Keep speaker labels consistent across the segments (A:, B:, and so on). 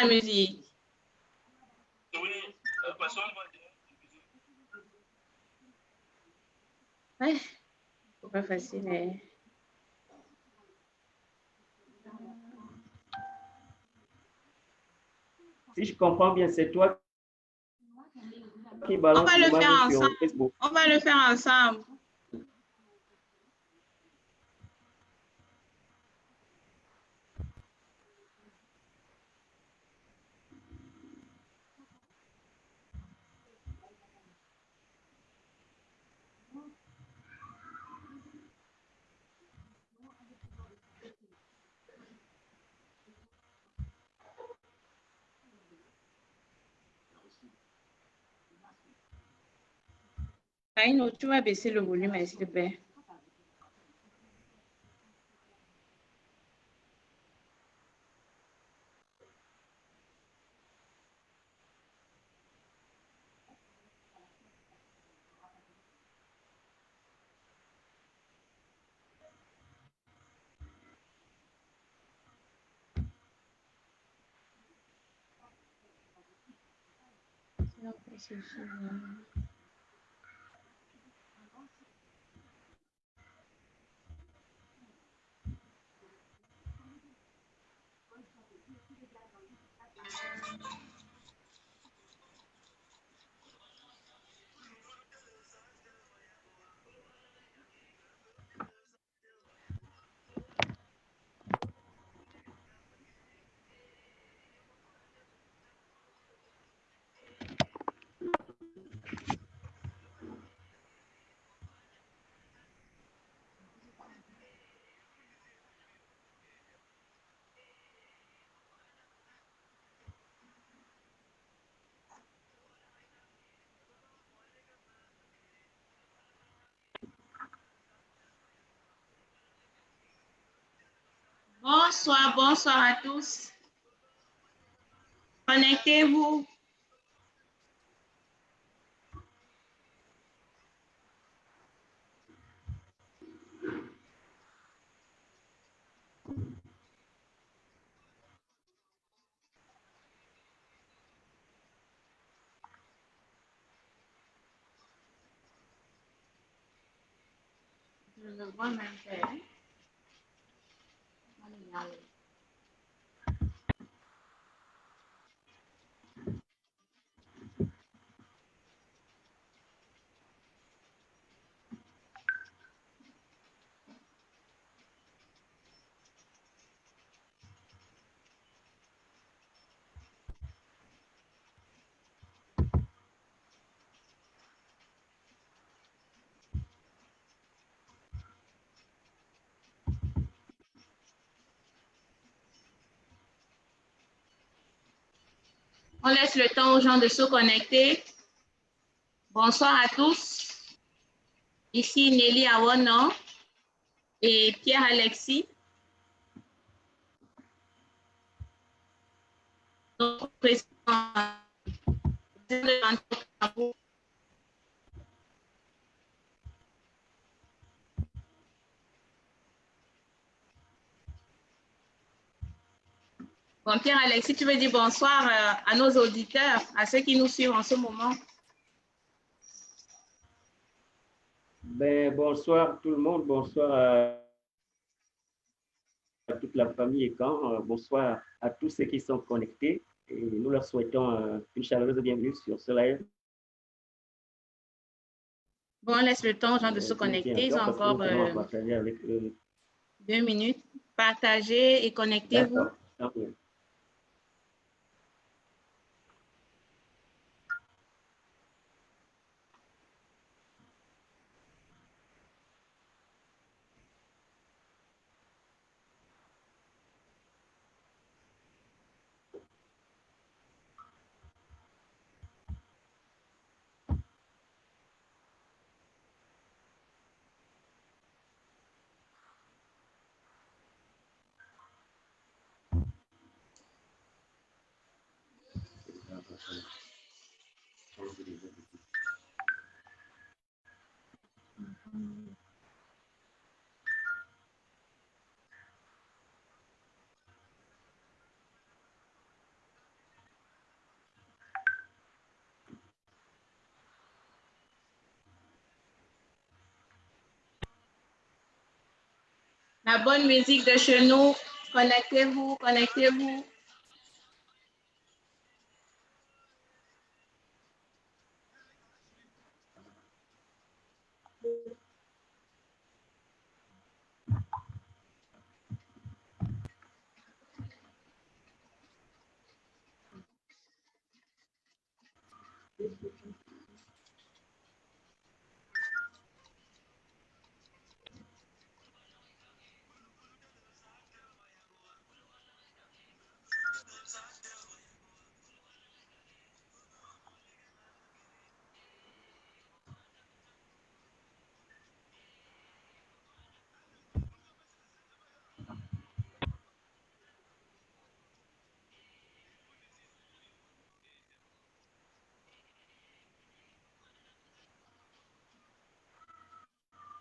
A: la musique. Ouais, c'est pas facile. Hein.
B: Si je comprends bien, c'est toi qui balance l'image sur Facebook.
A: On va le faire ensemble. Aïno, tu vas baisser le volume, s'il te plaît. Bonsoir, bonsoir à tous. Connectez-vous. Je le vois même faire. On laisse le temps aux gens de se connecter. Bonsoir à tous. Ici Nelly Awono et Pierre-Alexis. Notre président de Bon, Pierre-Alexis, tu veux dire bonsoir à nos auditeurs, à ceux qui nous suivent en ce moment.
B: Ben, bonsoir tout le monde, bonsoir à toute la famille et quand, bonsoir à tous ceux qui sont connectés et nous leur souhaitons une chaleureuse bienvenue sur ce live.
A: Bon, on laisse le temps aux gens de se connecter, ils ont encore 2 minutes. Partagez et connectez-vous. La bonne musique de chez nous. Connectez-vous, connectez-vous.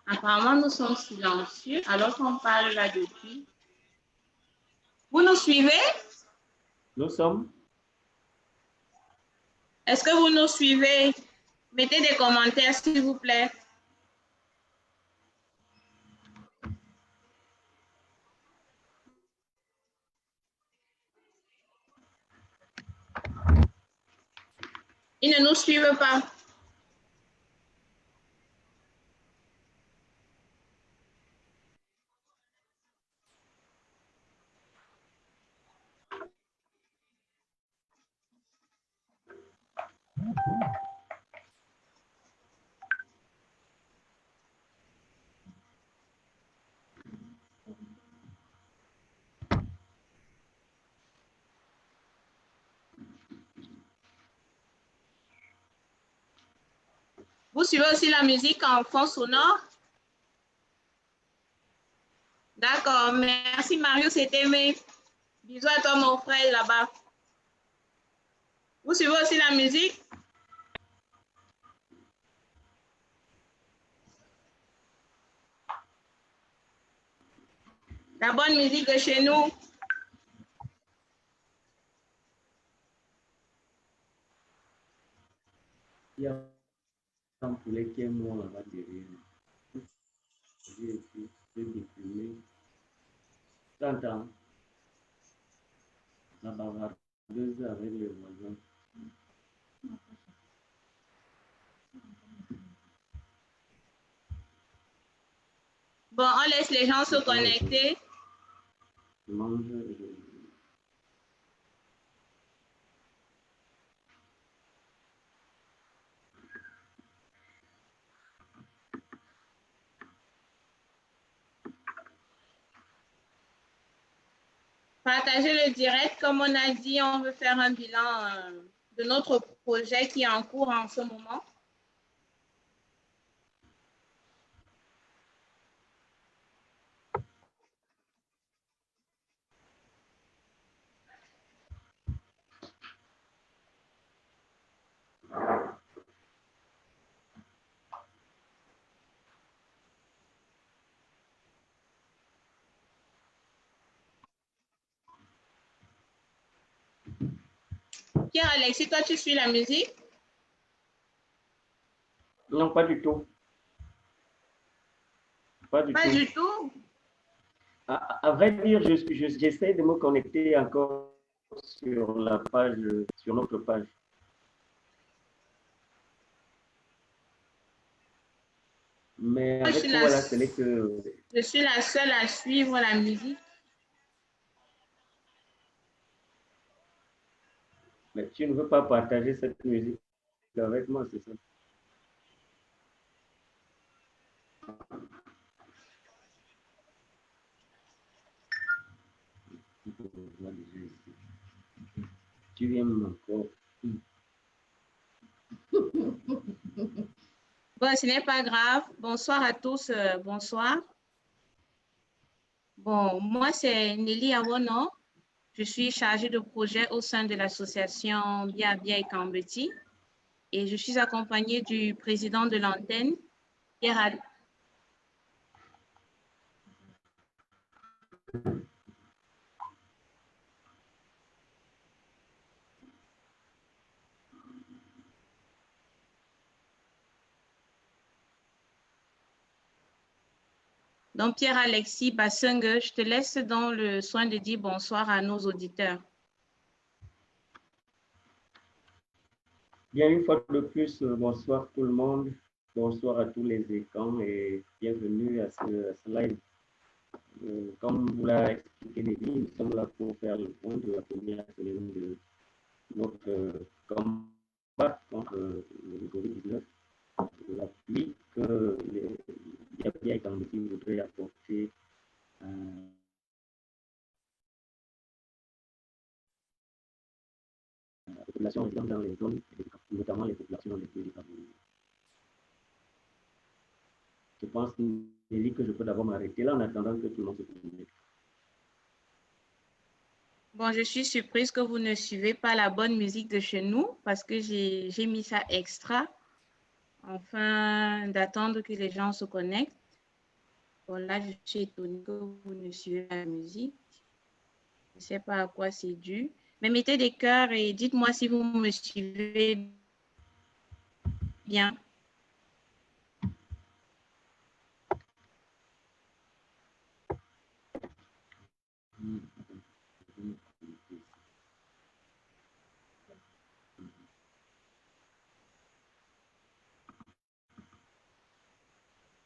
A: Apparemment, nous sommes silencieux alors qu'on parle là depuis. Vous nous suivez?
B: Nous sommes.
A: Est-ce que vous nous suivez? Mettez des commentaires, s'il vous plaît. Ils ne nous suivent pas. Vous suivez aussi la musique en fond sonore? D'accord, merci Mario, c'est aimé. Bisous à toi mon frère là-bas. Vous suivez aussi la musique? La bonne musique de chez nous.
B: Il y a un poulet qui est mort là-bas derrière. J'ai été déprimé. T'entends? La bavardeuse avec les voisins.
A: Bon, on laisse les gens se connecter.
B: Je mange.
A: Partagez le direct. Comme on a dit, on veut faire un bilan de notre projet qui est en cours en ce moment. Pierre-Alexis, toi, tu suis la musique?
B: Non, pas du tout. Pas du
A: tout.
B: À vrai dire, j'essaie de me connecter encore sur la page, sur notre page. Mais avec toi, là, c'est que...
A: Je suis la seule à suivre la musique.
B: Mais tu ne veux pas partager cette musique avec moi, c'est ça? Tu viens encore.
A: Bon, ce n'est pas grave. Bonsoir à tous. Bonsoir. Bon, moi, c'est Nelly Awono. Je suis chargée de projet au sein de l'association Bia Bia et Cambeti. Et je suis accompagnée du président de l'antenne, Pierre. Donc, Pierre-Alexis Bassengue, je te laisse dans le soin de dire bonsoir à nos auditeurs.
B: Bien, une fois de plus, bonsoir tout le monde. Bonsoir à tous les écrans et bienvenue à ce live. Comme vous l'a expliqué Nelly, nous sommes là pour faire le point de la première semaine de notre combat contre le Covid-19. L'appui que Yabia Kambeti voudrait apporter à la population résidant dans les zones, notamment les populations les plus défavorisées. Je pense, Nelly, que je peux d'abord m'arrêter là en attendant que tout le monde se connecte.
A: Bon, je suis surprise que vous ne suivez pas la bonne musique de chez nous parce que j'ai mis ça extra afin d'attendre que les gens se connectent. Bon, là, je suis étonnée que vous ne suivez pas la musique. Je ne sais pas à quoi c'est dû. Mais mettez des cœurs et dites-moi si vous me suivez bien.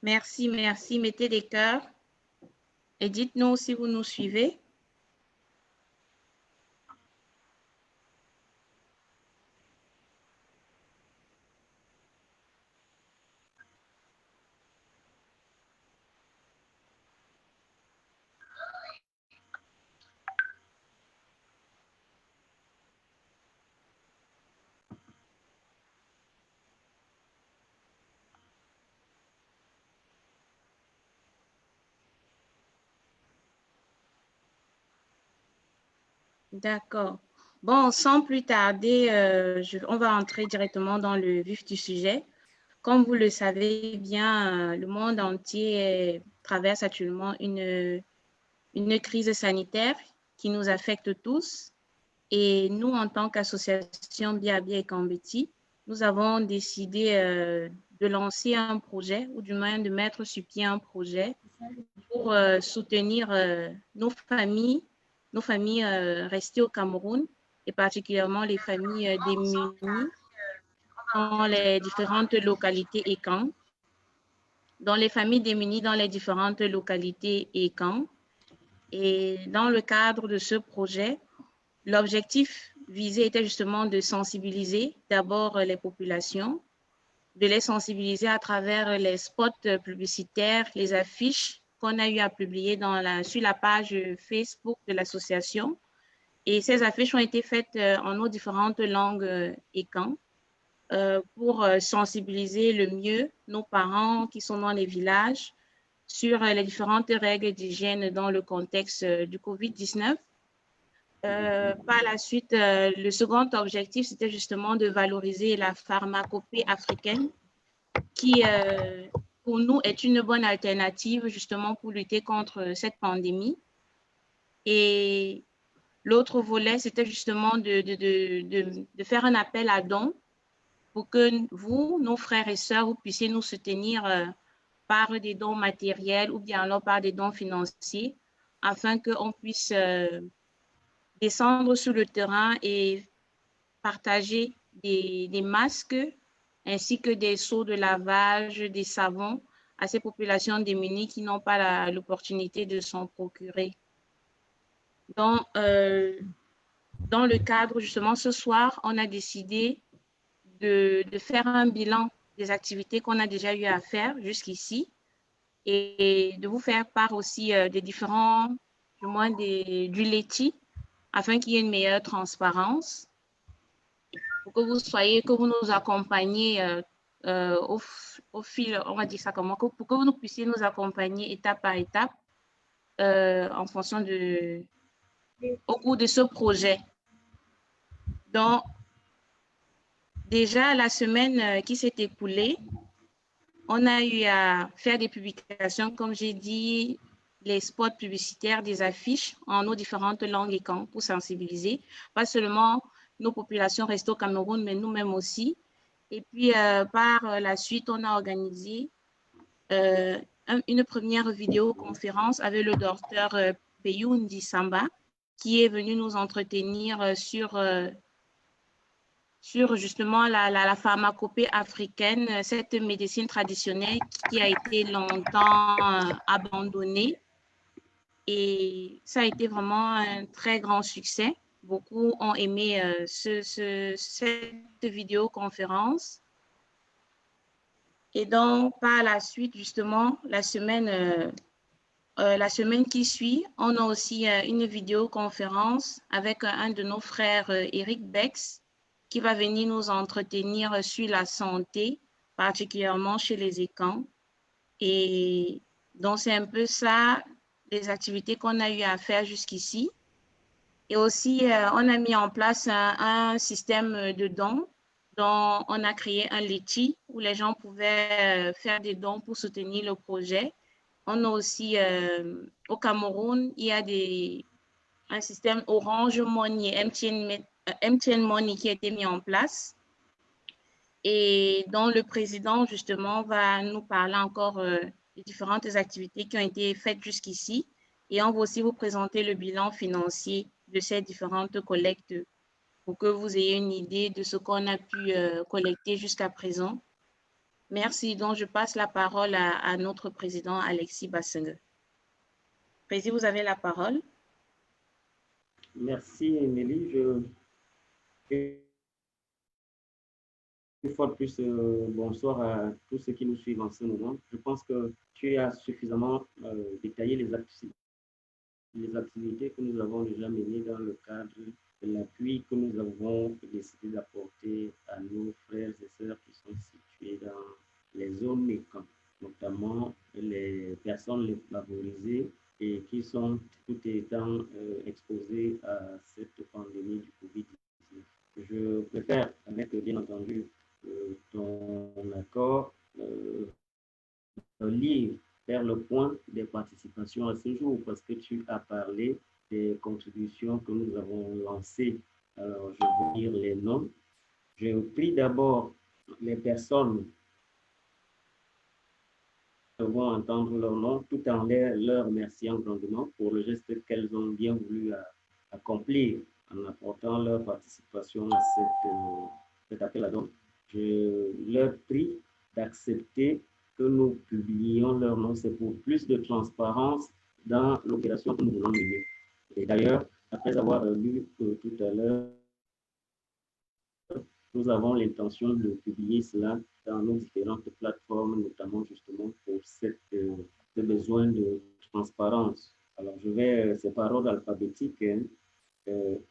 A: Merci, merci. Mettez des cœurs et dites-nous si vous nous suivez. D'accord. Bon, sans plus tarder, on va entrer directement dans le vif du sujet. Comme vous le savez bien, le monde entier traverse actuellement une crise sanitaire qui nous affecte tous. Et nous, en tant qu'association Biabia et Kambeti, nous avons décidé de lancer un projet, ou du moins de mettre sur pied un projet pour soutenir nos familles restées au Cameroun, et particulièrement les familles démunies dans les différentes localités et camps. Dans les familles démunies dans les différentes localités et camps. Et dans le cadre de ce projet, l'objectif visé était justement de sensibiliser d'abord les populations, de les sensibiliser à travers les spots publicitaires, les affiches qu'on a eu à publier sur la page Facebook de l'association. Et ces affiches ont été faites en nos différentes langues et camps pour sensibiliser le mieux nos parents qui sont dans les villages sur les différentes règles d'hygiène dans le contexte du COVID-19. Par la suite, le second objectif, c'était justement de valoriser la pharmacopée africaine qui, pour nous, est une bonne alternative justement pour lutter contre cette pandémie. Et l'autre volet, c'était justement de faire un appel à dons pour que vous, nos frères et sœurs, vous puissiez nous soutenir par des dons matériels ou bien alors par des dons financiers afin qu'on puisse descendre sur le terrain et partager des masques ainsi que des seaux de lavage, des savons à ces populations démunies qui n'ont pas l'opportunité de s'en procurer. Donc, dans le cadre, justement, ce soir, on a décidé de faire un bilan des activités qu'on a déjà eu à faire jusqu'ici et de vous faire part aussi des différents, du moins du LETI, afin qu'il y ait une meilleure transparence, pour que vous nous accompagniez au fil, on va dire ça comment, pour que vous puissiez nous accompagner étape par étape en fonction au cours de ce projet. Donc, déjà, la semaine qui s'est écoulée, on a eu à faire des publications, comme j'ai dit, les spots publicitaires, des affiches en nos différentes langues et camps pour sensibiliser, pas seulement nos populations restées au Cameroun, mais nous-mêmes aussi. Et puis, par la suite, on a organisé une première vidéoconférence avec le docteur Peyoundi Samba, qui est venu nous entretenir sur justement la pharmacopée africaine, cette médecine traditionnelle qui a été longtemps abandonnée. Et ça a été vraiment un très grand succès. Beaucoup ont aimé cette vidéoconférence. Et donc, par la suite, justement, la semaine qui suit, on a aussi une vidéoconférence avec un de nos frères, Eric Bex, qui va venir nous entretenir sur la santé, particulièrement chez les écans. Et donc, c'est un peu ça, les activités qu'on a eu à faire jusqu'ici. Et aussi, on a mis en place un système de dons. Donc, on a créé un Litchi où les gens pouvaient faire des dons pour soutenir le projet. On a aussi, au Cameroun, il y a un système Orange Money, MTN Money qui a été mis en place. Et dont le président, justement, va nous parler encore des différentes activités qui ont été faites jusqu'ici. Et on va aussi vous présenter le bilan financier de ces différentes collectes pour que vous ayez une idée de ce qu'on a pu collecter jusqu'à présent. Merci. Donc, je passe la parole à notre président, Alexis Bassengue. Président, vous avez la parole.
B: Merci, Émilie. Une fois de plus, bonsoir à tous ceux qui nous suivent en ce moment. Je pense que tu as suffisamment détaillé les activités que nous avons déjà menées dans le cadre de l'appui que nous avons décidé d'apporter à nos frères et sœurs qui sont situés dans les zones méconnues, notamment les personnes les favorisées et qui sont tout étant exposées à cette pandémie du Covid-19. Je préfère, avec bien entendu ton accord, faire le point des participations à ce jour, parce que tu as parlé des contributions que nous avons lancées. Alors, je vais lire les noms. Je prie d'abord les personnes qui vont entendre leur nom, tout en leur remerciant grandement pour le geste qu'elles ont bien voulu accomplir en apportant leur participation à cet appel à dons. Je leur prie d'accepter que nous publions leur nom. C'est pour plus de transparence dans l'opération que nous voulons mener. Et d'ailleurs, après avoir lu tout à l'heure, nous avons l'intention de publier cela dans nos différentes plateformes, notamment justement pour ce besoin de transparence. Alors, je vais, c'est par ordre alphabétique,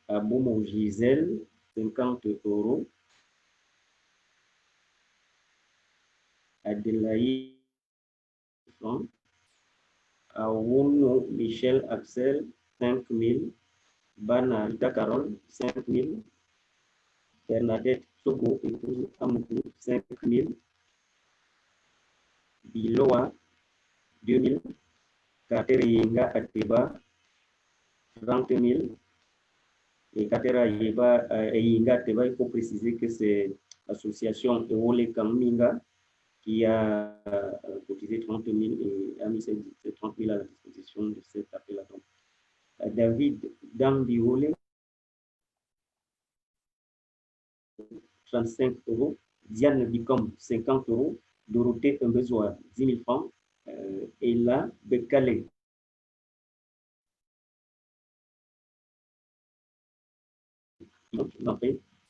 B: Aboumo Gisèle, 50 €. Adélaïde francs. Awouno Michel Axel, 5 000. Bana Rita Carole, 5 000. Bernadette Sogo, épouse Amoukou, 5 000. Biloa, 2 000. Kateringa Ateba, 30 000. Et Katera Yinga Ateba, il faut préciser que c'est l'association Ewole Kaminga qui a cotisé 30 000 et a mis ces 30 000 à la disposition de cet appel à dons. David Dambiole, 35 €. Diane Bicom, 50 €. Dorothée Mbezoa, 10 000 francs. Ella Bekale,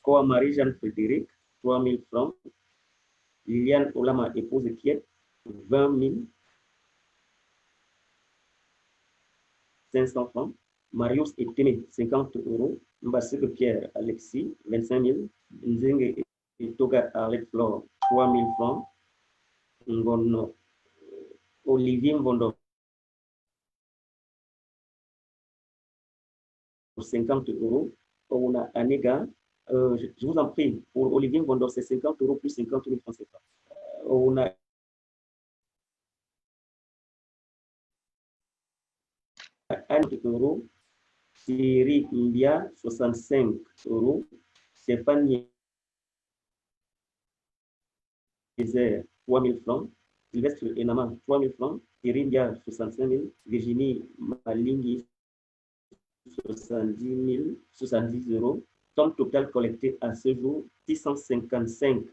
B: Koa Marie-Jeanne Frédéric, 3 000 francs. Liliane Olama, épouse Kiet, 20 000. 500 francs. Marius Eteme, 50 €. Mbassé Pierre Alexis, 25 000. Nzenge Toga Arlette Flore, 3 000 francs. Ngono Olivier Mbondo, 50 €. On a Anega, je vous en prie, pour Olivier Mbondo, c'est 50 € plus 50 000 francs CFA. On a €. Thierry Mbia, 65 €. Stéphanie Ezer, 3 000 francs. Sylvestre Enama, 3 000 francs. Erin Dia, 65 000. Virginie Malingui, 70 euros. Somme totale collectée à ce jour, 655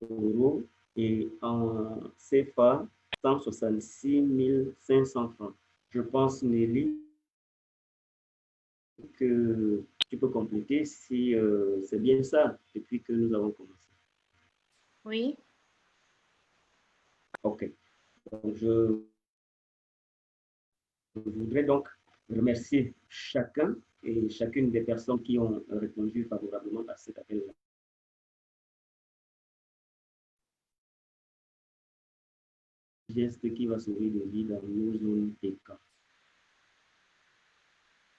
B: euros et en CFA, 166 500 francs. Je pense, Nelly, que tu peux compléter si c'est bien ça depuis que nous avons commencé.
A: Oui.
B: OK. Donc, je voudrais donc remercier chacun et chacune des personnes qui ont répondu favorablement à cet appel-là. Geste qui va sauver des vies dans nos zones et camps.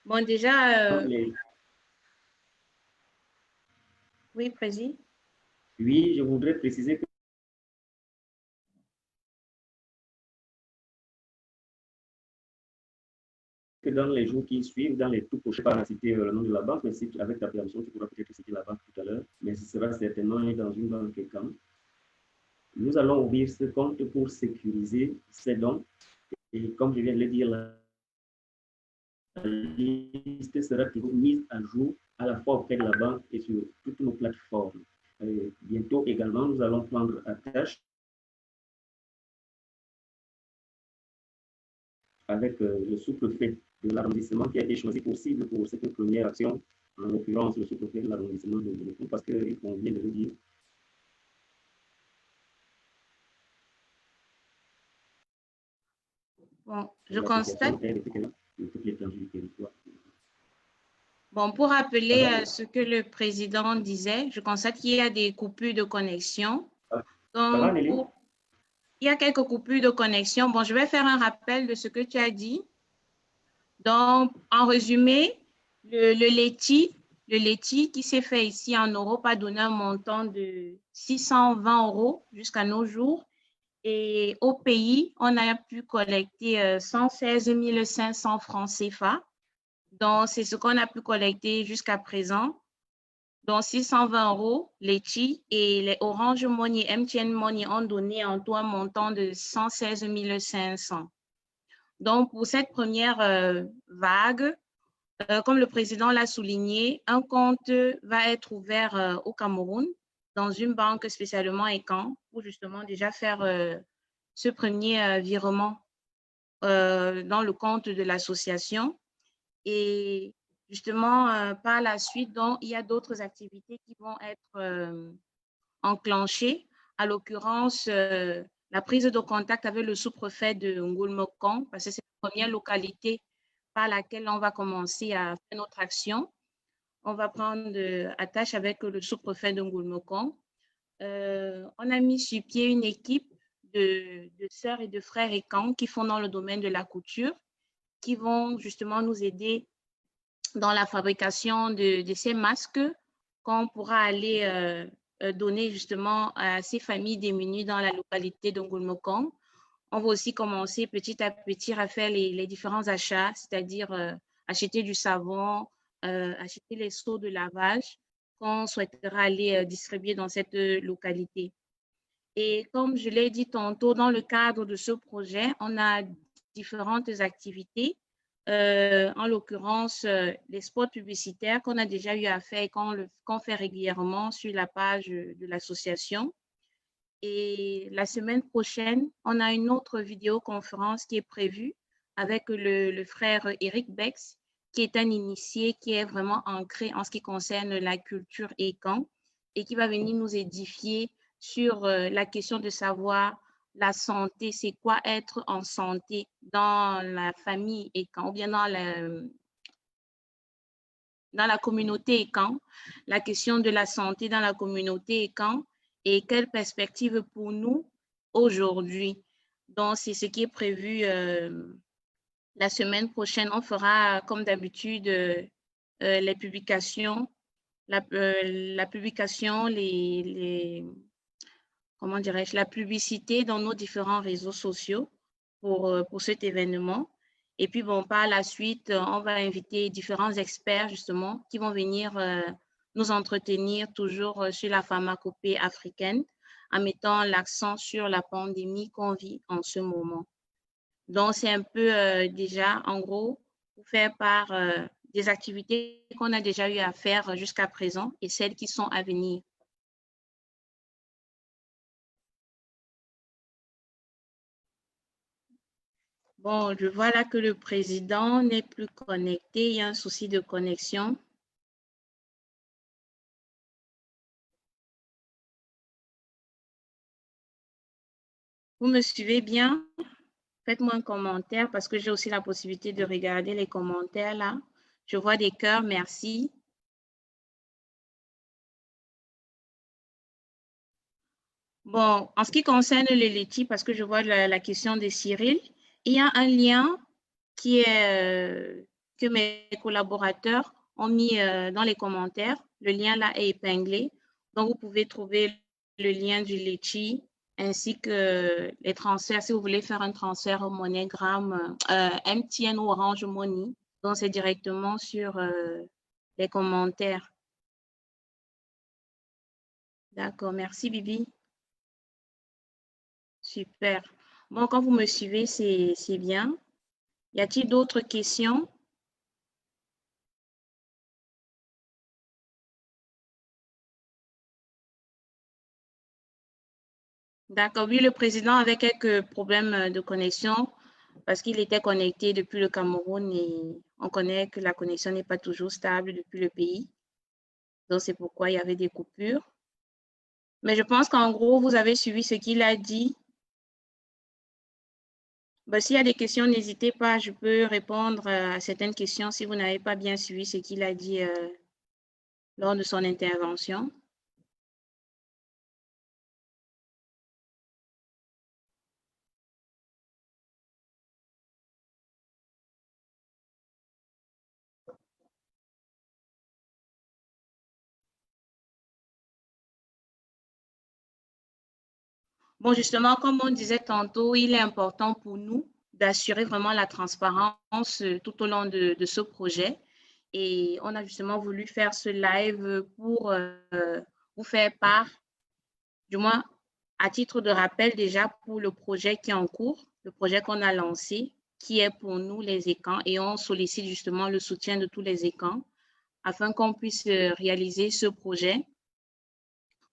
A: Bon, déjà...
B: Les...
A: Oui, Président.
B: Oui, je voudrais préciser que dans les jours qui suivent, dans les tout prochains, je ne vais pas citer le nom de la banque, mais si avec ta permission, tu pourras peut-être citer la banque tout à l'heure, mais ce sera certainement dans une banque camp. Nous allons ouvrir ce compte pour sécuriser ces dons. Et comme je viens de le dire, la liste sera toujours mise à jour à la fois auprès de la banque et sur toutes nos plateformes. Et bientôt également, nous allons prendre à tâche avec le sous-préfet de l'arrondissement qui a été choisi pour cible pour cette première action, en l'occurrence le sous-préfet de l'arrondissement de Ngoulemoko, parce qu'il convient de le dire.
A: Bon, je constate. Bon, pour rappeler ce que le président disait, je constate qu'il y a des coupures de connexion. Donc, il y a quelques coupures de connexion. Bon, je vais faire un rappel de ce que tu as dit. Donc, en résumé, le LETI qui s'est fait ici en Europe a donné un montant de 620 € jusqu'à nos jours. Et au pays, on a pu collecter 116 500 francs CFA. Donc, c'est ce qu'on a pu collecter jusqu'à présent. Donc, 620 €, LETI et les Orange Money, MTN Money ont donné en tout un montant de 116 500. Donc, pour cette première vague, comme le président l'a souligné, un compte va être ouvert au Cameroun dans une banque spécialement ECAN pour justement déjà faire ce premier virement dans le compte de l'association. Et justement, par la suite, donc, il y a d'autres activités qui vont être enclenchées. À l'occurrence, la prise de contact avec le sous-préfet de Ngoulemoko, parce que c'est la première localité par laquelle on va commencer à faire notre action. On va prendre attache avec le sous-préfet de Ngoulemoko. On a mis sur pied une équipe de sœurs et de frères ECAN qui font dans le domaine de la couture, qui vont justement nous aider dans la fabrication de ces masques qu'on pourra aller donner justement à ces familles démunies dans la localité de Ngoulemoko. On va aussi commencer petit à petit à faire les différents achats, c'est-à-dire acheter du savon, acheter les seaux de lavage qu'on souhaitera aller distribuer dans cette localité. Et comme je l'ai dit tantôt, dans le cadre de ce projet, on a différentes activités. En l'occurrence, les spots publicitaires qu'on a déjà eu à faire et qu'on fait régulièrement sur la page de l'association. Et la semaine prochaine, on a une autre vidéoconférence qui est prévue avec le frère Eric Bex, qui est un initié qui est vraiment ancré en ce qui concerne la culture ECAN et qui va venir nous édifier sur la question de savoir la santé, c'est quoi être en santé dans la famille ECAN ou bien dans la communauté ECAN, la question de la santé dans la communauté ECAN et quelle perspective pour nous aujourd'hui. Donc, c'est ce qui est prévu la semaine prochaine. On fera, comme d'habitude, les publications, la publication, comment dirais-je, la publicité dans nos différents réseaux sociaux pour cet événement. Et puis, bon, par la suite, on va inviter différents experts, justement, qui vont venir nous entretenir toujours sur la pharmacopée africaine en mettant l'accent sur la pandémie qu'on vit en ce moment. Donc, c'est un peu déjà, en gros, pour faire part des activités qu'on a déjà eu à faire jusqu'à présent et celles qui sont à venir. Bon, je vois là que le président n'est plus connecté. Il y a un souci de connexion. Vous me suivez bien? Faites-moi un commentaire parce que j'ai aussi la possibilité de regarder les commentaires là. Je vois des cœurs, merci. Bon, en ce qui concerne le Leti, parce que je vois la question de Cyril, il y a un lien qui est, que mes collaborateurs ont mis dans les commentaires. Le lien là est épinglé. Donc, vous pouvez trouver le lien du Litchi ainsi que les transferts. Si vous voulez faire un transfert au MoneyGram, MTN ou Orange Money, donc c'est directement sur les commentaires. D'accord, merci Bibi. Super. Bon, quand vous me suivez, c'est bien. Y a-t-il d'autres questions? D'accord. Oui, le président avait quelques problèmes de connexion parce qu'il était connecté depuis le Cameroun et on connaît que la connexion n'est pas toujours stable depuis le pays. Donc, c'est pourquoi il y avait des coupures. Mais je pense qu'en gros, vous avez suivi ce qu'il a dit. Ben, s'il y a des questions, n'hésitez pas. Je peux répondre à certaines questions si vous n'avez pas bien suivi ce qu'il a dit lors de son intervention. Bon, justement, comme on disait tantôt, il est important pour nous d'assurer vraiment la transparence tout au long de ce projet. Et on a justement voulu faire ce live pour vous faire part, du moins à titre de rappel déjà pour le projet qui est en cours, le projet qu'on a lancé, qui est pour nous les écans. Et on sollicite justement le soutien de tous les écans afin qu'on puisse réaliser ce projet.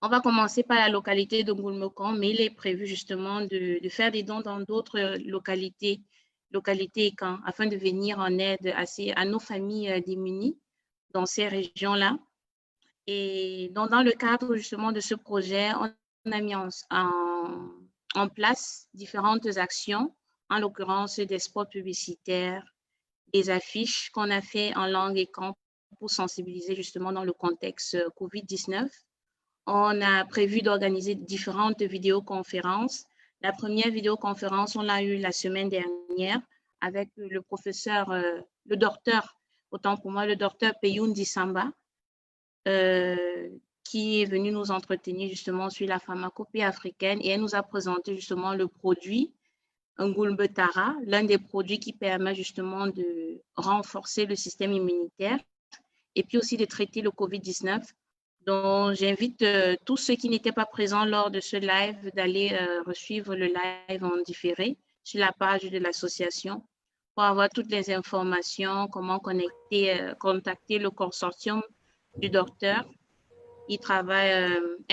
A: On va commencer par la localité de Ngoulmokon, mais il est prévu justement de faire des dons dans d'autres localités écans, afin de venir en aide à nos familles démunies dans ces régions-là. Et donc, dans le cadre justement de ce projet, on a mis en place différentes actions, en l'occurrence des spots publicitaires, des affiches qu'on a fait en langue écan pour sensibiliser justement dans le contexte COVID-19. On a prévu d'organiser différentes vidéoconférences. La première vidéoconférence, on l'a eue la semaine dernière avec le professeur, le docteur, autant pour moi, le docteur Peyoundi Samba, qui est venu nous entretenir justement sur la pharmacopée africaine et elle nous a présenté justement le produit Ngulmbetara, l'un des produits qui permet justement de renforcer le système immunitaire et puis aussi de traiter le COVID-19. Donc, j'invite tous ceux qui n'étaient pas présents lors de ce live d'aller suivre le live en différé sur la page de l'association pour avoir toutes les informations, comment contacter le consortium du docteur. Elle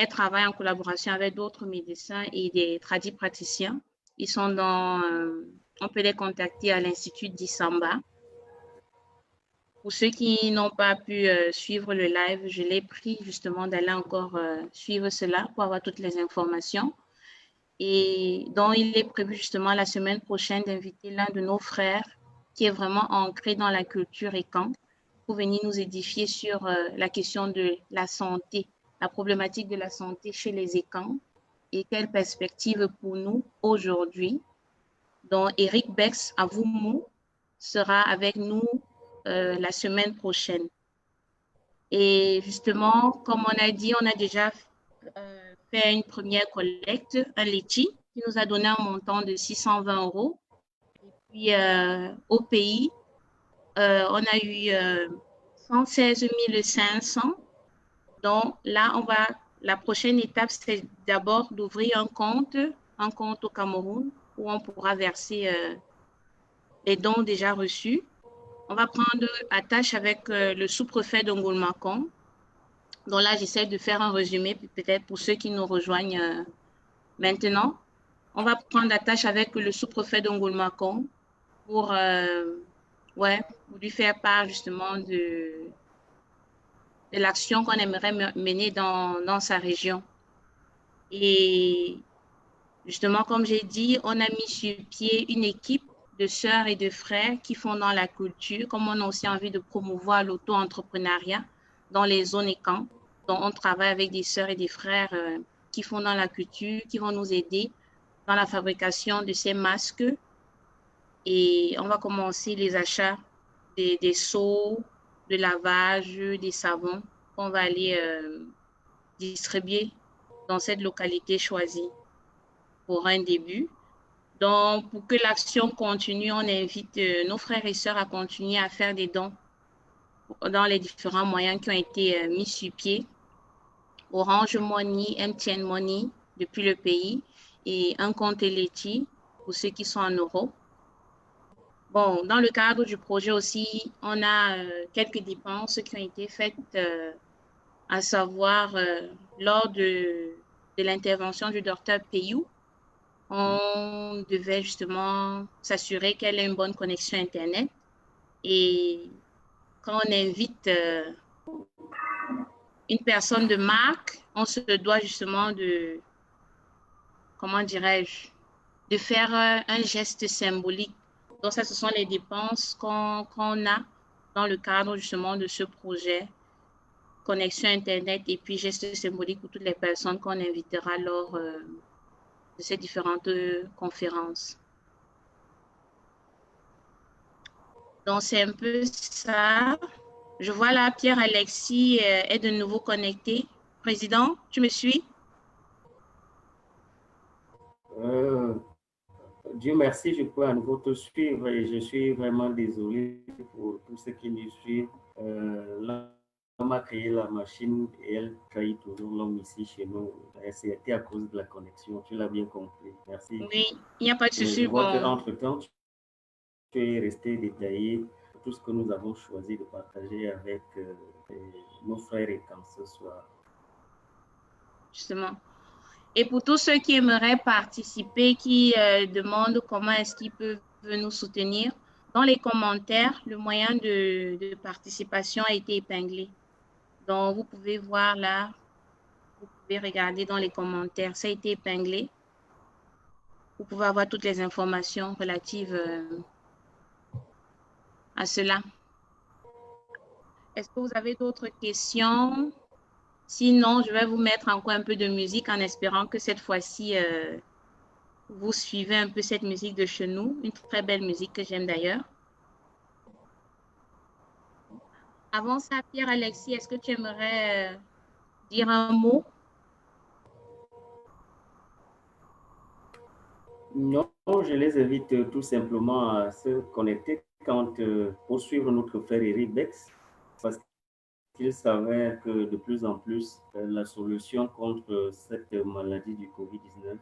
A: travaille en collaboration avec d'autres médecins et des tradipraticiens. Ils sont on peut les contacter à l'Institut d'Isamba. Pour ceux qui n'ont pas pu suivre le live, je l'ai pris justement d'aller encore suivre cela pour avoir toutes les informations. Et donc, il est prévu justement la semaine prochaine d'inviter l'un de nos frères qui est vraiment ancré dans la culture écan pour venir nous édifier sur la question de la santé, la problématique de la santé chez les écans et quelle perspective pour nous aujourd'hui. Donc, Eric Bex Avoumou sera avec nous la semaine prochaine. Et justement, comme on a dit, on a déjà fait une première collecte, un Litchi, qui nous a donné un montant de 620 €. Et puis, au pays, on a eu 116 500. Donc là, on va la prochaine étape, c'est d'abord d'ouvrir un compte au Cameroun où on pourra verser les dons déjà reçus. On va prendre attache avec le sous-préfet d'Ongulmakon. Donc là, j'essaie de faire un résumé, peut-être pour ceux qui nous rejoignent maintenant. On va prendre attache avec le sous-préfet d'Ongulmakon pour, pour lui faire part justement de l'action qu'on aimerait mener dans sa région. Et justement, comme j'ai dit, on a mis sur pied une équipe de sœurs et de frères qui font dans la culture, comme on a aussi envie de promouvoir l'auto-entrepreneuriat dans les zones et camps. Donc, on travaille avec des sœurs et des frères qui font dans la culture, qui vont nous aider dans la fabrication de ces masques. Et on va commencer les achats des seaux, de lavage, des savons qu'on va aller distribuer dans cette localité choisie pour un début. Donc, pour que l'action continue, on invite nos frères et sœurs à continuer à faire des dons dans les différents moyens qui ont été mis sur pied. Orange Money, MTN Money depuis le pays et un compte Leti pour ceux qui sont en Europe. Bon, dans le cadre du projet aussi, on a quelques dépenses qui ont été faites, à savoir lors de l'intervention du docteur Payou. On devait justement s'assurer qu'elle ait une bonne connexion Internet. Et quand on invite une personne de marque, on se doit justement de, comment dirais-je, de faire un geste symbolique. Donc ça, ce sont les dépenses qu'on a dans le cadre justement de ce projet, connexion Internet et puis geste symbolique pour toutes les personnes qu'on invitera lors de ces différentes conférences. Donc, c'est un peu ça. Je vois là, Pierre-Alexis est de nouveau connecté. Président, tu me suis?
B: Dieu merci, je peux à nouveau te suivre et je suis vraiment désolé pour tous ceux qui nous suivent. L'homme a créé la machine et elle trahit toujours l'homme ici chez nous. C'était à cause de la connexion, tu l'as bien compris. Merci.
A: Oui, il n'y a pas de souci.
B: Je vois qu'entre-temps, tu es resté détaillé tout ce que nous avons choisi de partager avec nos frères et camps ce soir.
A: Justement. Et pour tous ceux qui aimeraient participer, qui demandent comment est-ce qu'ils peuvent nous soutenir, dans les commentaires, le moyen de participation a été épinglé. Donc, vous pouvez voir là, vous pouvez regarder dans les commentaires, ça a été épinglé. Vous pouvez avoir toutes les informations relatives à cela. Est-ce que vous avez d'autres questions? Sinon, je vais vous mettre encore un peu de musique en espérant que cette fois-ci, vous suivez un peu cette musique de chez nous, une très belle musique que j'aime d'ailleurs. Avant ça, Pierre-Alexis, est-ce que tu aimerais dire un mot?
B: Non, je les invite tout simplement à se connecter pour suivre notre frère Eric Bex, parce qu'il s'avère que de plus en plus, la solution contre cette maladie du Covid-19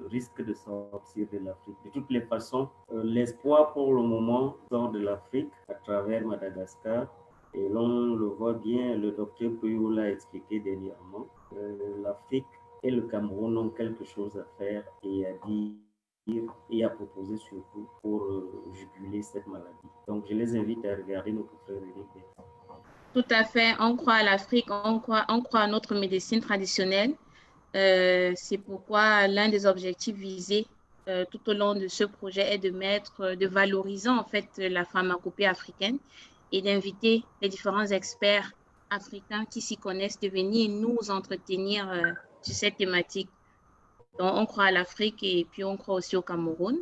B: risque de sortir de l'Afrique. De toutes les façons, l'espoir pour le moment sort de l'Afrique à travers Madagascar. Et l'on le voit bien, le docteur Puyou l'a expliqué dernièrement, l'Afrique et le Cameroun ont quelque chose à faire et à dire et à proposer surtout pour juguler cette maladie. Donc je les invite à regarder notre frère Eric.
A: Tout à fait, on croit à l'Afrique, on croit à notre médecine traditionnelle. C'est pourquoi l'un des objectifs visés tout au long de ce projet est de valoriser en fait la pharmacopée africaine et d'inviter les différents experts africains qui s'y connaissent de venir nous entretenir sur cette thématique. Donc, on croit à l'Afrique et puis on croit aussi au Cameroun.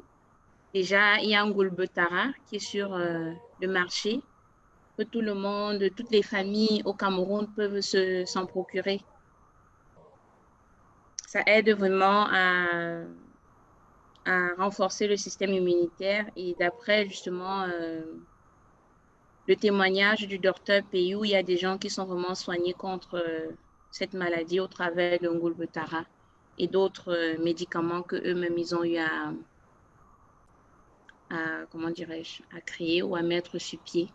A: Déjà, il y a un Ngulbetara qui est sur le marché, que tout le monde, toutes les familles au Cameroun peuvent s'en procurer. Ça aide vraiment à renforcer le système immunitaire et d'après justement le témoignage du docteur Payou, il y a des gens qui sont vraiment soignés contre cette maladie au travers de Ngulbetara et d'autres médicaments que eux-mêmes ils ont eu comment dirais-je, à créer ou à mettre sur pied.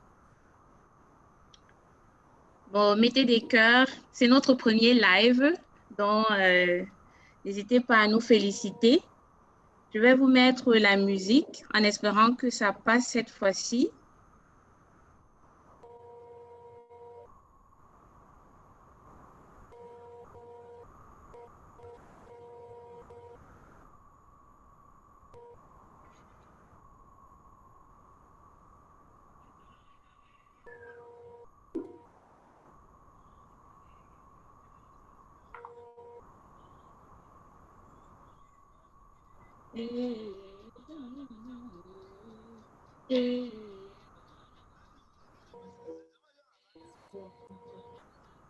A: Bon, mettez des cœurs. C'est notre premier live, donc n'hésitez pas à nous féliciter. Je vais vous mettre la musique en espérant que ça passe cette fois-ci.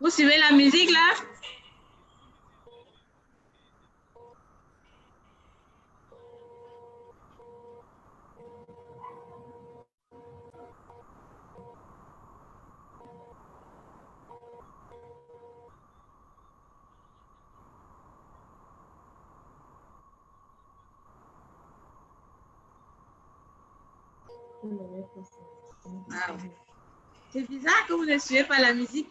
A: Vous suivez la musique là? Wow. C'est bizarre que vous ne suivez pas la musique.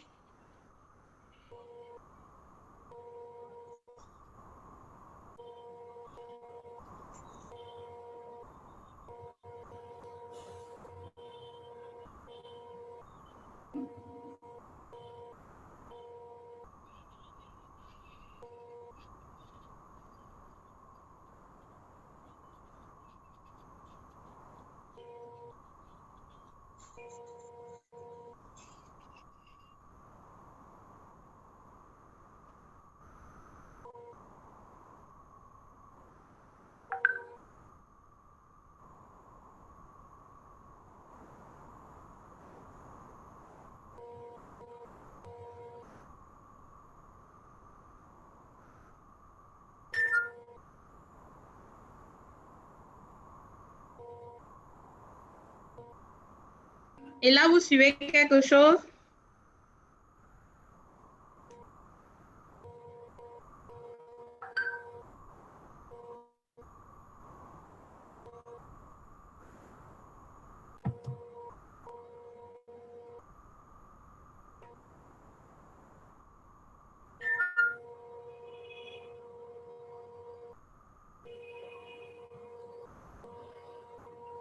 A: Et là, vous suivez quelque chose?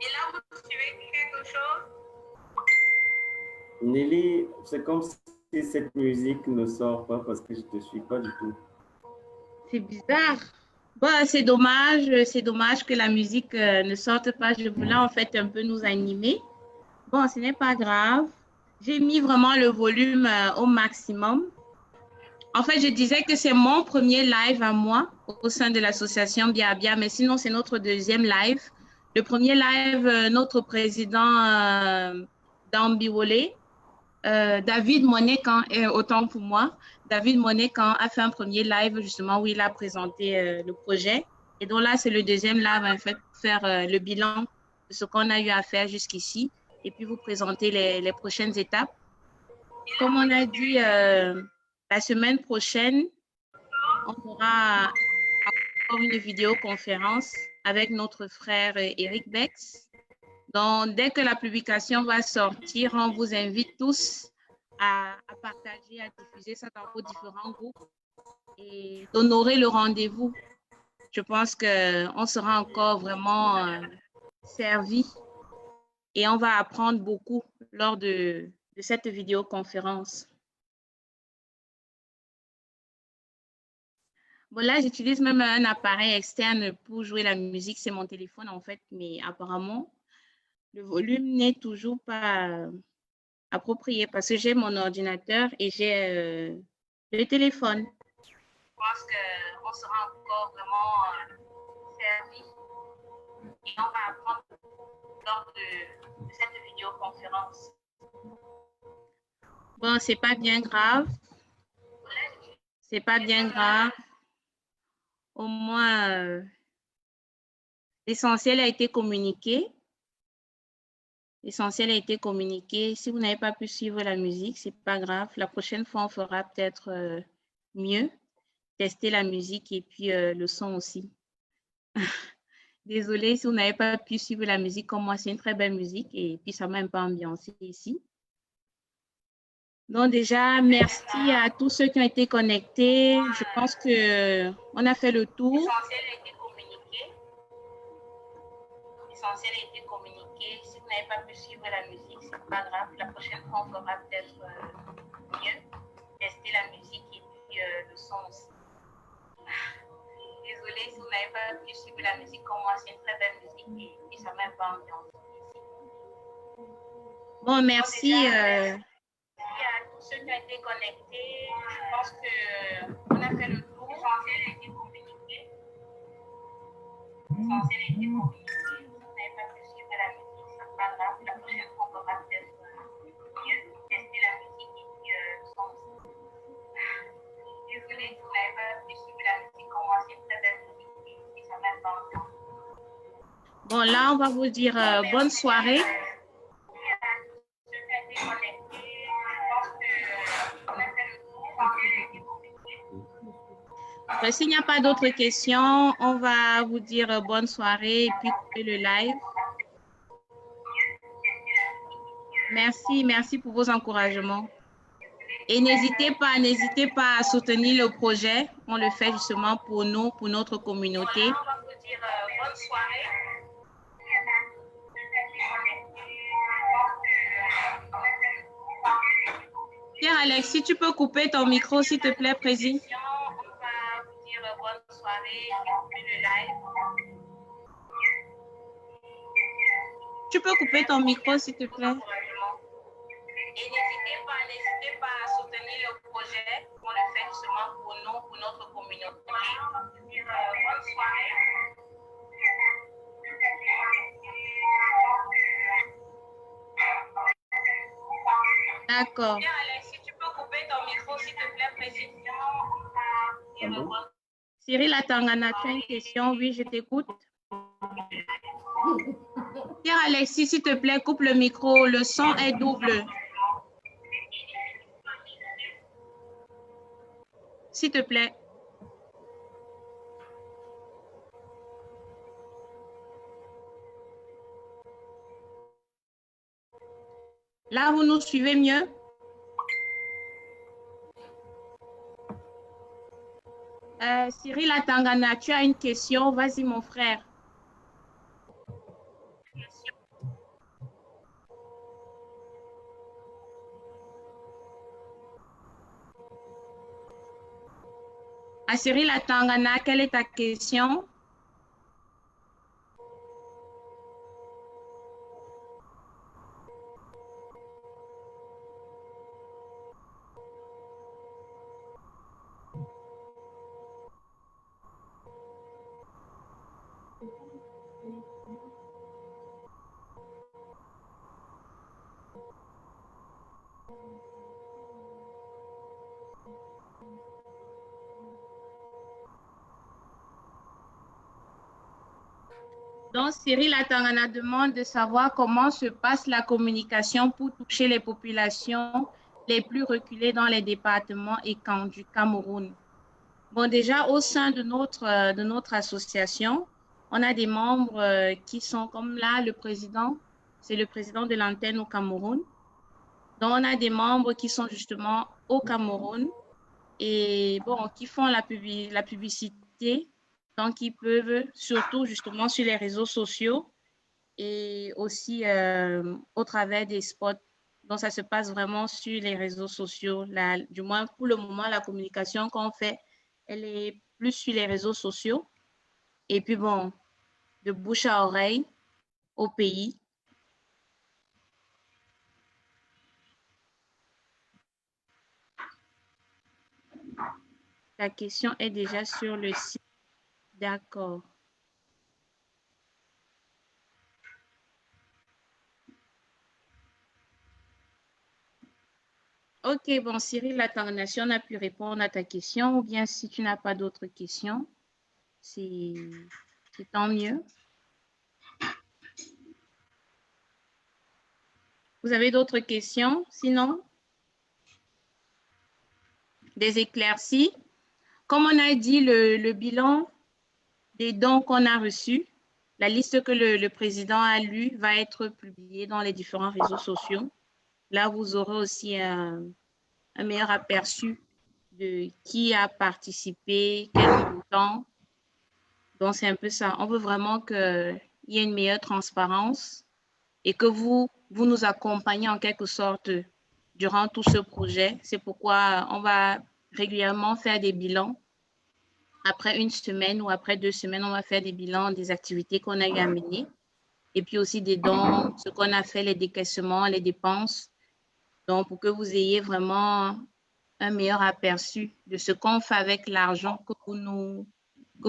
A: Et là, vous suivez quelque chose?
B: Nelly, c'est comme si cette musique ne sort pas parce que je ne te suis pas du tout.
A: C'est bizarre. Bon, c'est dommage que la musique ne sorte pas. Je voulais en fait un peu nous animer. Bon, ce n'est pas grave. J'ai mis vraiment le volume au maximum. En fait, je disais que c'est mon premier live à moi au sein de l'association Biabia, mais sinon, c'est notre deuxième live. Le premier live, notre président d'Ambiwole, David Monécan, autant pour moi, David Monécan a fait un premier live justement où il a présenté le projet. Et donc là, c'est le deuxième live, en fait, pour faire le bilan de ce qu'on a eu à faire jusqu'ici et puis vous présenter les prochaines étapes. Comme on a dit, la semaine prochaine, on aura encore une vidéoconférence avec notre frère Eric Bex. Donc, dès que la publication va sortir, on vous invite tous à partager, à diffuser ça dans vos différents groupes et d'honorer le rendez-vous. Je pense qu'on sera encore vraiment servi et on va apprendre beaucoup lors de cette vidéoconférence. Bon, là, j'utilise même un appareil externe pour jouer la musique. C'est mon téléphone, en fait, mais apparemment, le volume n'est toujours pas approprié parce que j'ai mon ordinateur et j'ai le téléphone. Je pense qu'on sera encore vraiment servi et on va apprendre lors de cette vidéoconférence. Bon, c'est pas bien grave. C'est pas bien grave. Au moins, l'essentiel a été communiqué. L'essentiel a été communiqué. Si vous n'avez pas pu suivre la musique, c'est pas grave. La prochaine fois, on fera peut-être mieux, tester la musique et puis le son aussi. Désolée si vous n'avez pas pu suivre la musique comme moi, c'est une très belle musique et puis ça m'a un peu ambiancé ici. Donc déjà, merci à tous ceux qui ont été connectés. Je pense qu'on a fait le tour. L'essentiel a été communiqué. L'essentiel a été communiqué. Si vous n'avez pas pu suivre la musique, c'est pas grave. La prochaine fois, on fera peut-être mieux. Tester la musique et puis le son aussi. Désolée si vous n'avez pas pu suivre la musique comme moi, c'est une très belle musique et ça m'a pas ambiancé ici. Bon, merci. Merci à tous ceux qui ont été connectés. Je pense qu'on a fait le tour. L'essentiel a été communiqué. L'essentiel a été communiqué. Si vous n'avez pas pu suivre la musique, c'est pas grave. La prochaine fois, on fera peut-être mieux. Tester la musique et puis le son aussi. Désolée si vous n'avez pas pu suivre la musique comme moi, c'est une très belle musique et ça m'a pas ambiancé. Bon, là, on va vous dire bonne soirée. S'il n'y a pas d'autres questions, on va vous dire bonne soirée et puis couper le live. Merci, merci pour vos encouragements. Et n'hésitez pas à soutenir le projet. On le fait justement pour nous, pour notre communauté. On va vous dire bonne soirée. Pierre-Alexis, tu peux couper ton micro, s'il te plaît, Président. On va vous dire bonne soirée et couper le live. Tu peux couper ton micro, s'il te plaît. Et n'hésitez pas à soutenir le projet. On le fait justement pour nous, pour notre communauté. On va vous dire bonne soirée. D'accord. Alexis, tu peux couper ton micro, s'il te plaît, Président. Cyril Atangana, tu as une question? Oui, je t'écoute. Pierre-Alexis, s'il te plaît, coupe le micro. Le son est double. S'il te plaît. Là, vous nous suivez mieux? Cyril Atangana, tu as une question? Vas-y, mon frère. Cyril Atangana, quelle est ta question? Donc, Cyril Atangana demande de savoir comment se passe la communication pour toucher les populations les plus reculées dans les départements et camps du Cameroun. Bon, déjà, au sein de notre association, on a des membres qui sont comme là, le président, c'est le président de l'antenne au Cameroun. Donc, on a des membres qui sont justement au Cameroun et bon, qui font la publicité. Donc, ils peuvent, surtout justement sur les réseaux sociaux et aussi au travers des spots. Donc, ça se passe vraiment sur les réseaux sociaux. Là, du moins, pour le moment, la communication qu'on fait, elle est plus sur les réseaux sociaux. Et puis, bon, de bouche à oreille au pays. La question est déjà sur le site. D'accord. Ok, bon, Cyril, la nation a pu répondre à ta question, ou bien si tu n'as pas d'autres questions, c'est tant mieux. Vous avez d'autres questions? Sinon, des éclaircies. Comme on a dit, le bilan des dons qu'on a reçus, la liste que le président a lue va être publiée dans les différents réseaux sociaux. Là, vous aurez aussi un meilleur aperçu de qui a participé, quel montant. Donc, c'est un peu ça. On veut vraiment qu'il y ait une meilleure transparence et que vous nous accompagnez en quelque sorte durant tout ce projet. C'est pourquoi on va régulièrement faire des bilans. Après une semaine ou après 2 semaines, on va faire des bilans des activités qu'on a eu à mener et puis aussi des dons, ce qu'on a fait, les décaissements, les dépenses. Donc, pour que vous ayez vraiment un meilleur aperçu de ce qu'on fait avec l'argent que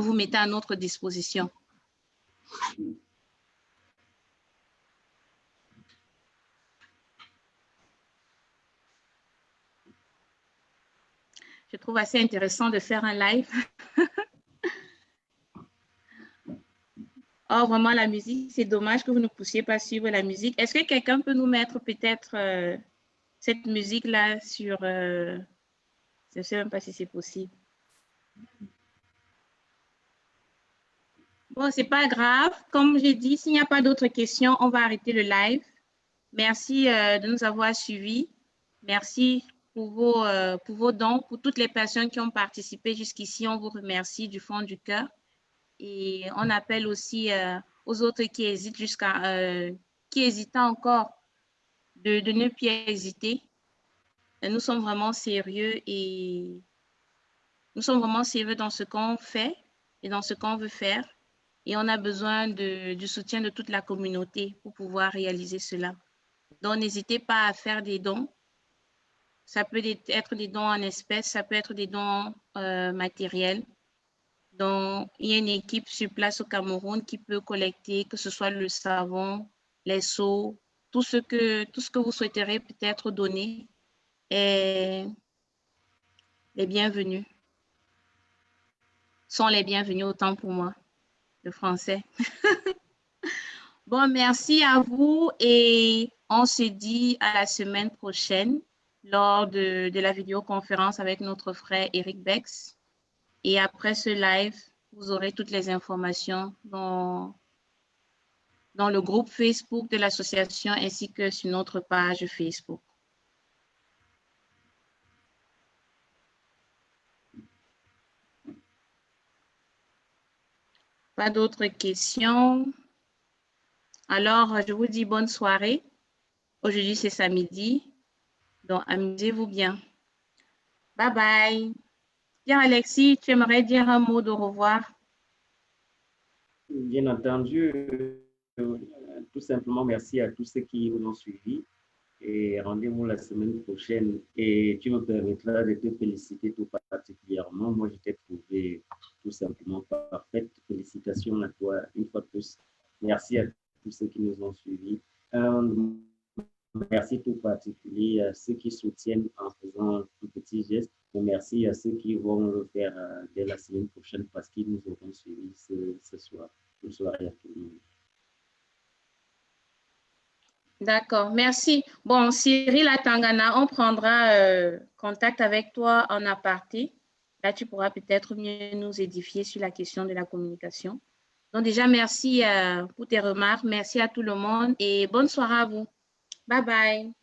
A: vous mettez à notre disposition. Je trouve assez intéressant de faire un live. Oh, vraiment, la musique, c'est dommage que vous ne puissiez pas suivre la musique. Est-ce que quelqu'un peut nous mettre peut-être cette musique-là sur... je ne sais même pas si c'est possible. Bon, c'est pas grave. Comme j'ai dit, s'il n'y a pas d'autres questions, on va arrêter le live. Merci de nous avoir suivis. Merci pour vos dons, pour toutes les personnes qui ont participé jusqu'ici. On vous remercie du fond du cœur. Et on appelle aussi aux autres qui hésitent qui hésitent encore de ne plus hésiter. Nous sommes vraiment sérieux et nous sommes vraiment sérieux dans ce qu'on fait et dans ce qu'on veut faire. Et on a besoin du soutien de toute la communauté pour pouvoir réaliser cela. Donc, n'hésitez pas à faire des dons. Ça peut être des dons en espèces, ça peut être des dons matériels. Donc, il y a une équipe sur place au Cameroun qui peut collecter, que ce soit le savon, les seaux, tout ce que vous souhaiterez peut-être donner est les bienvenus. Sont les bienvenus autant pour moi, le français. Bon, merci à vous et on se dit à la semaine prochaine lors de la vidéoconférence avec notre frère Eric Bex. Et après ce live, vous aurez toutes les informations dans le groupe Facebook de l'association ainsi que sur notre page Facebook. Pas d'autres questions? Alors, je vous dis bonne soirée. Aujourd'hui, c'est samedi. Donc, amusez-vous bien. Bye bye. Bien, Alexis, tu aimerais dire un mot de revoir?
B: Bien entendu, tout simplement merci à tous ceux qui nous ont suivis et rendez-vous la semaine prochaine. Et tu me permettras de te féliciter tout particulièrement. Moi, je t'ai trouvé tout simplement parfaite. Félicitations à toi une fois de plus. Merci à tous ceux qui nous ont suivis. Merci tout particulier à ceux qui soutiennent en faisant un petit geste. Et merci à ceux qui vont le faire dès la semaine prochaine parce qu'ils nous auront suivis ce soir. Bonne soirée à tout le monde.
A: D'accord, merci. Bon, Cyril Atangana, on prendra contact avec toi en aparté. Là, tu pourras peut-être mieux nous édifier sur la question de la communication. Donc déjà, merci pour tes remarques. Merci à tout le monde et bonne soirée à vous. Bye bye.